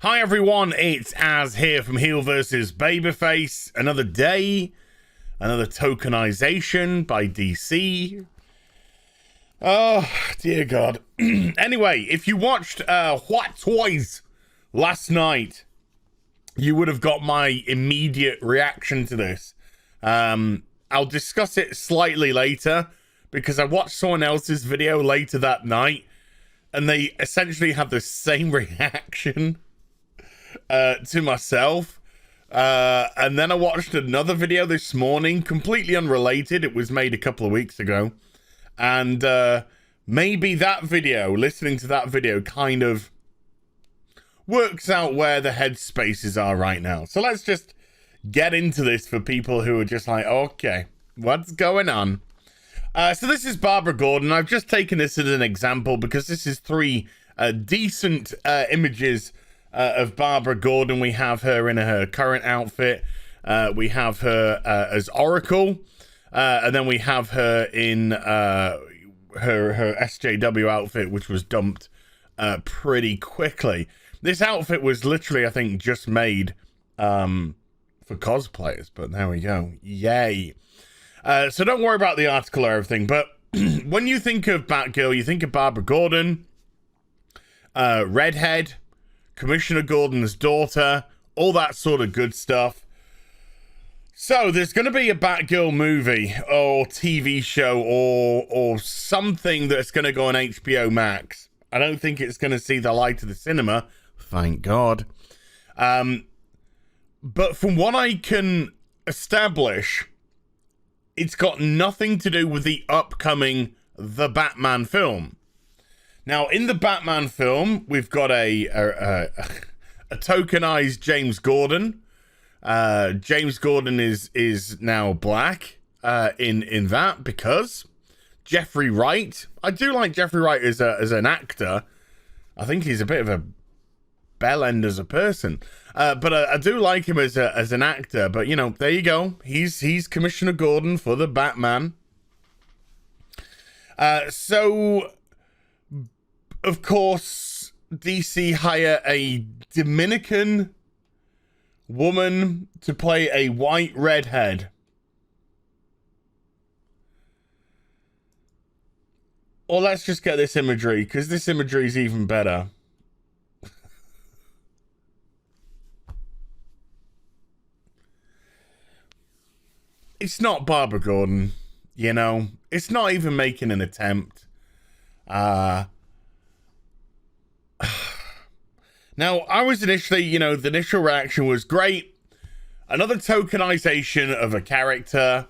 Hi everyone, it's Az here from HeelvsBabyface. Another day, another tokenization by DC. Oh, dear God. Anyway, if you watched What Toys last night, you would have got my immediate reaction to this. I'll discuss it slightly later, because I watched someone else's video later that night, and they essentially had the same reaction to myself. And then I watched another video this morning, completely unrelated. It was made a couple of weeks ago. And maybe that video, listening to that video, kind of works out where the headspaces are right now. So let's just get into this for people who are just like, okay, what's going on? So this is Barbara Gordon. I've just taken this as an example because this is three decent images of Barbara Gordon. We have her in her current outfit. We have her as Oracle. And then we have her in her SJW outfit, which was dumped pretty quickly. This outfit was literally, I think, just made for cosplayers. But there we go. Yay. So don't worry about the article or everything. But when you think of Batgirl, you think of Barbara Gordon, Redhead, Commissioner Gordon's daughter, all that sort of good stuff. So there's going to be a Batgirl movie or TV show or something that's going to go on HBO Max. I don't think it's going to see the light of the cinema, thank God. But from what I can establish, it's got nothing to do with the upcoming The Batman film. Now, in the Batman film, we've got a tokenized James Gordon. James Gordon is now black in that because Jeffrey Wright. I do like Jeffrey Wright as an actor. I think he's a bit of a bell end as a person, but I do like him as an actor. But you know, there you go. He's Commissioner Gordon for the Batman. So. Of course, DC hire a Dominican woman to play a white redhead. Or let's just get this imagery, because this imagery is even better. It's not Barbara Gordon, you know. It's not even making an attempt. Now, I was initially, you know, the initial reaction was great. Another tokenization of a character.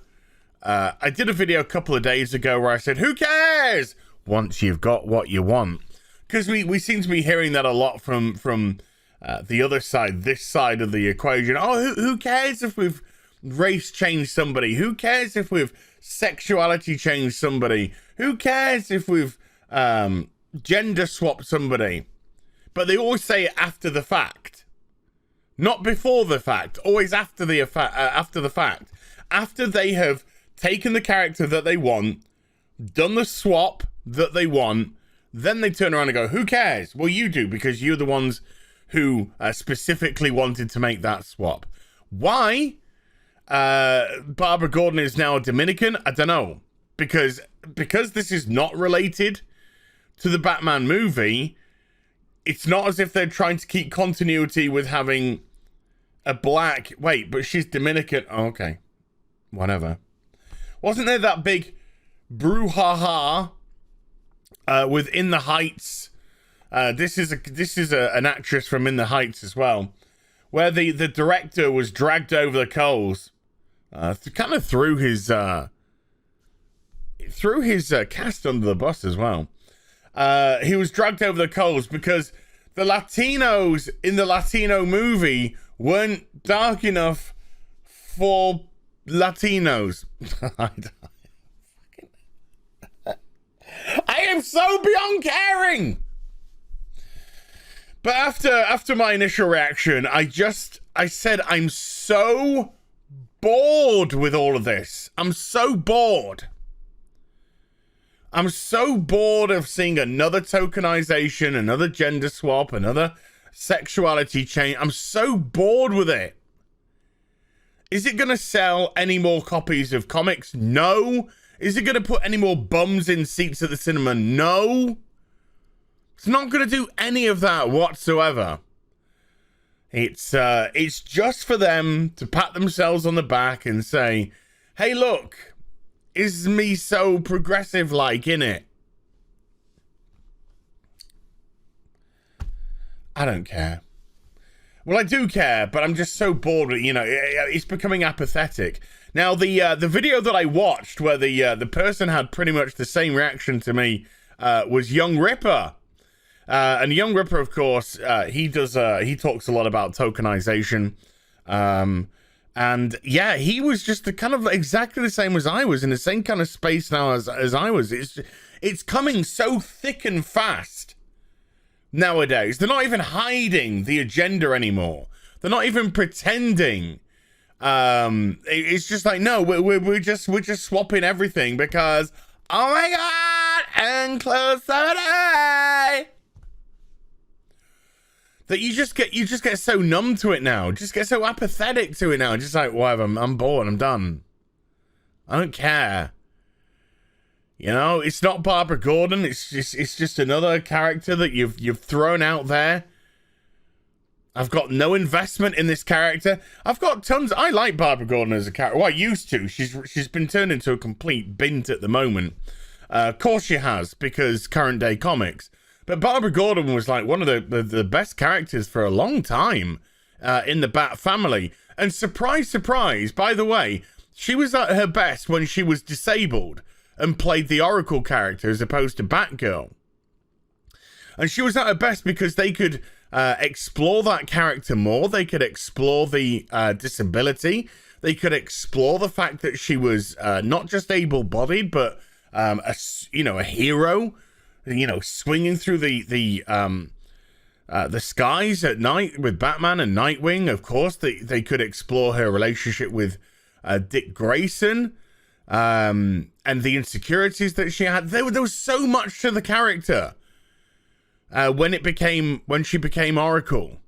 I did a video a couple of days ago where I said, who cares once you've got what you want? Because we seem to be hearing that a lot from the other side, this side of the equation. Oh, who cares if we've race changed somebody? Who cares if we've sexuality changed somebody? Who cares if we've gender swapped somebody? But they always say it after the fact, not before the fact. Always after the fact, after they have taken the character that they want, done the swap that they want, then they turn around and go, "Who cares?" Well, you do, because you're the ones who specifically wanted to make that swap. Why? Barbara Gordon is now a Dominican. I don't know, because this is not related to the Batman movie. It's not as if they're trying to keep continuity with having a black... Wait, but she's Dominican. Oh, okay. Whatever. Wasn't there that big brouhaha with In the Heights? This is an actress from In the Heights as well, where the director was dragged over the coals, kind of threw his cast under the bus as well. He was dragged over the coals because the Latinos in the Latino movie weren't dark enough for Latinos. I am so beyond caring. But after my initial reaction, I said I'm so bored with all of this. I'm so bored. I'm so bored of seeing another tokenization, another gender swap, another sexuality change. I'm so bored with it. Is it going to sell any more copies of comics? No. Is it going to put any more bums in seats at the cinema? No. It's not going to do any of that whatsoever. It's just for them to pat themselves on the back and say, hey, look, is me so progressive like, innit? I don't care. Well, I do care, but I'm just so bored with it, you know, it's becoming apathetic. Now, the video that I watched where the person had pretty much the same reaction to me was Young Ripper. And Young Ripper, of course, he talks a lot about tokenization. And yeah, he was just the kind of exactly the same as I was, in the same kind of space now as I was. It's coming so thick and fast nowadays. They're not even hiding the agenda anymore. They're not even pretending. It's just like, no, we're just swapping everything because, oh my God, and close the eye. That you just get so numb to it now. Just get so apathetic to it now. Just like, whatever, I'm bored, I'm done. I don't care. You know, it's not Barbara Gordon. It's just another character that you've thrown out there. I've got no investment in this character. I've got tons. I like Barbara Gordon as a character. Well, I used to. She's been turned into a complete bint at the moment. Of course she has, because current day comics. But Barbara Gordon was like one of the best characters for a long time in the Bat family. And surprise, surprise, by the way, she was at her best when she was disabled and played the Oracle character as opposed to Batgirl. And she was at her best because they could explore that character more. They could explore the disability. They could explore the fact that she was not just able-bodied, but a hero. You know, swinging through the skies at night with Batman and Nightwing. Of course, they could explore her relationship with Dick Grayson and the insecurities that she had. There was so much to the character when she became Oracle.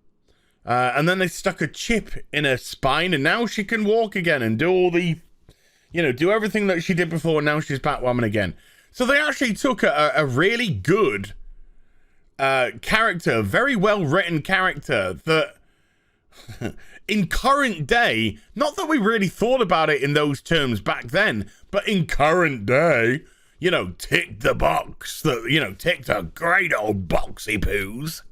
And then they stuck a chip in her spine, and now she can walk again and do all the, do everything that she did before. Now she's Batwoman again. So they actually took a really good character, very well-written character that in current day, not that we really thought about it in those terms back then, but in current day, tick the box, tick the great old boxy poos.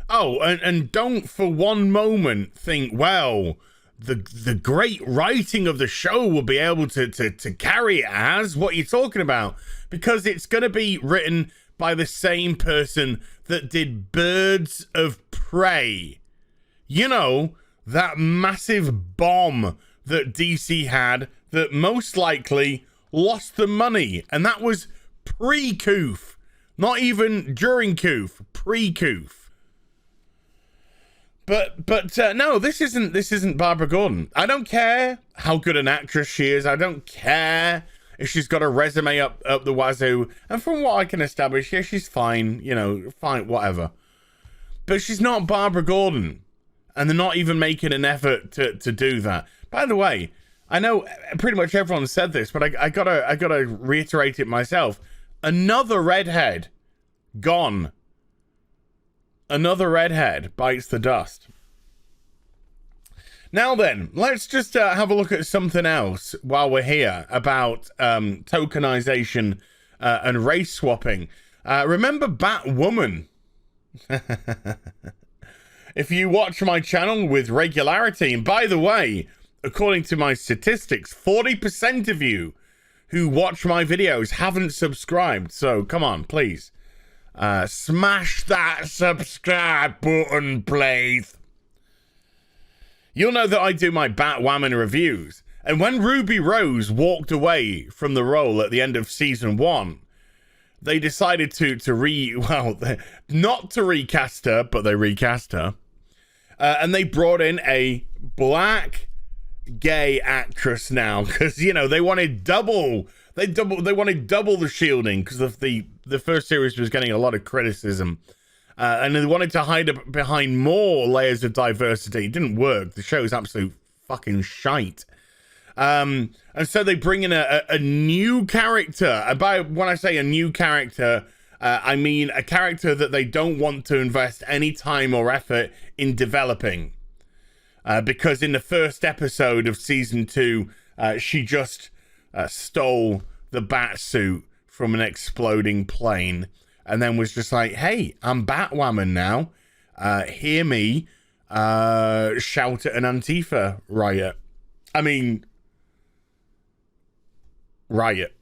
Oh, and don't for one moment think, well, the great writing of the show will be able to carry it as what you're talking about, because it's going to be written by the same person that did Birds of Prey. That massive bomb that DC had that most likely lost the money, and that was pre-Coof, not even during Coof, pre-Coof. But no, this isn't Barbara Gordon. I don't care how good an actress she is. I don't care if she's got a resume up the wazoo. And from what I can establish, yeah, she's fine. Fine, whatever. But she's not Barbara Gordon, and they're not even making an effort to do that. By the way, I know pretty much everyone said this, but I gotta reiterate it myself. Another redhead gone. Another redhead bites the dust. Now then, let's just have a look at something else while we're here about tokenization and race swapping. Remember Batwoman? If you watch my channel with regularity, and by the way, according to my statistics, 40% of you who watch my videos haven't subscribed. So come on, please. Smash that subscribe button, please. You'll know that I do my Batwoman reviews. And when Ruby Rose walked away from the role at the end of season 1, they decided not to recast her, but they recast her. And they brought in a black gay actress now, because, they wanted double. They wanted double the shielding, because the first series was getting a lot of criticism. and they wanted to hide behind more layers of diversity. It didn't work. The show is absolute fucking shite. And so they bring in a new character. When I say a new character, I mean a character that they don't want to invest any time or effort in developing. Because in the first episode of season 2, she just stole the bat suit from an exploding plane and then was just like, hey, I'm Batwoman now. Hear me shout at an Antifa riot. I mean, riot.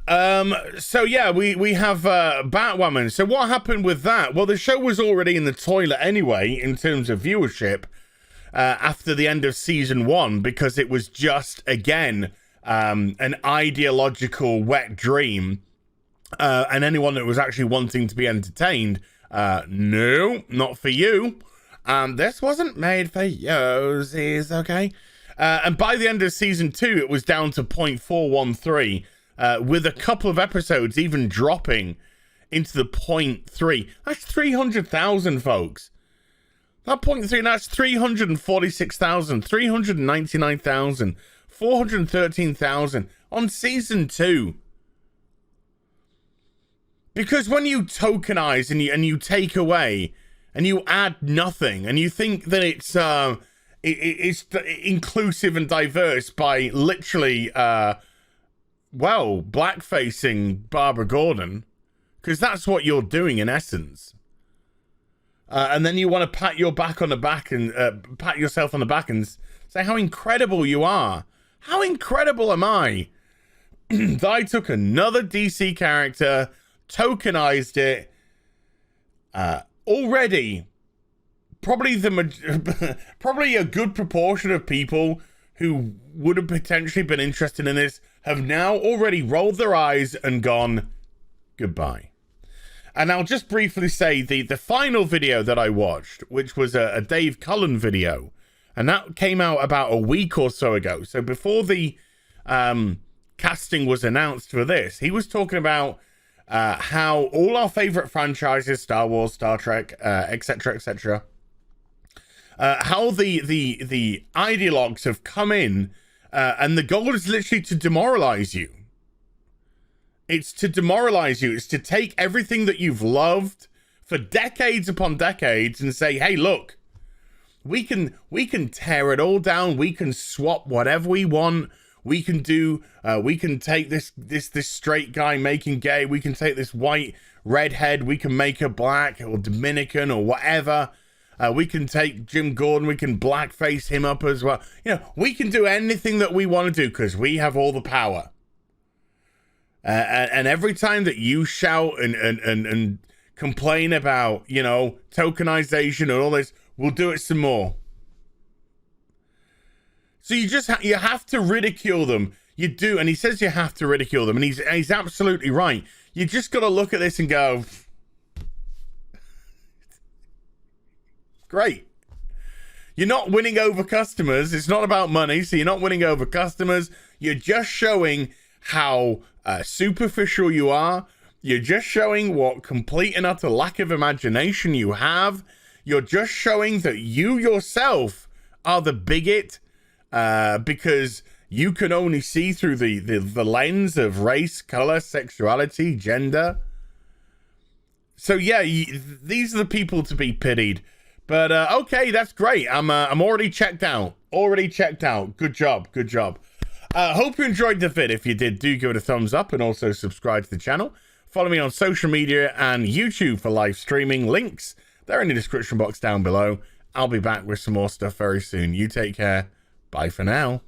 So yeah, we have Batwoman. So what happened with that? Well, the show was already in the toilet anyway in terms of viewership after the end of season 1, because it was just, again, an ideological wet dream. And anyone that was actually wanting to be entertained, no, not for you. This wasn't made for Yosies, okay? And by the end of season 2, it was down to 0.413, with a couple of episodes even dropping into the 0.3. That's 300,000, folks. That 0.3, that's 346,000, 399,000, 413,000 on season 2. Because when you tokenize and you take away and you add nothing and you think that it's inclusive and diverse by literally blackfacing Barbara Gordon, because that's what you're doing in essence. And then you want to pat yourself on the back and say how incredible you are. How incredible am I that I took another DC character, tokenized it, already probably a good proportion of people who would have potentially been interested in this have now already rolled their eyes and gone goodbye. And I'll just briefly say the final video that I watched, which was a Dave Cullen video, and that came out about a week or so ago. So before the casting was announced for this, he was talking about how all our favorite franchises, Star Wars, Star Trek, etc., how the ideologues have come in, and the goal is literally to demoralize you. It's to demoralize you. It's to take everything that you've loved for decades upon decades and say, hey, look, we can tear it all down. We can swap whatever we want. We can do, we can take this straight guy, make him gay. We can take this white redhead. We can make her black or Dominican or whatever. We can take Jim Gordon. We can blackface him up as well. You know, we can do anything that we want to do because we have all the power. And every time that you shout and complain about, you know, tokenization and all this, we'll do it some more. So you just you have to ridicule them. You do, and he says you have to ridicule them, and he's absolutely right. You just got to look at this and go, great. You're not winning over customers. It's not about money, so you're not winning over customers. You're just showing how superficial you are. You're just showing what complete and utter lack of imagination you have. You're just showing that you yourself are the bigot, because you can only see through the lens of race, color, sexuality, gender. So yeah, these are the people to be pitied. But okay, that's great. I'm already checked out. Good job. Hope you enjoyed the vid. If you did, do give it a thumbs up and also subscribe to the channel. Follow me on social media and YouTube for live streaming. Links, they're in the description box down below. I'll be back with some more stuff very soon. You take care. Bye for now.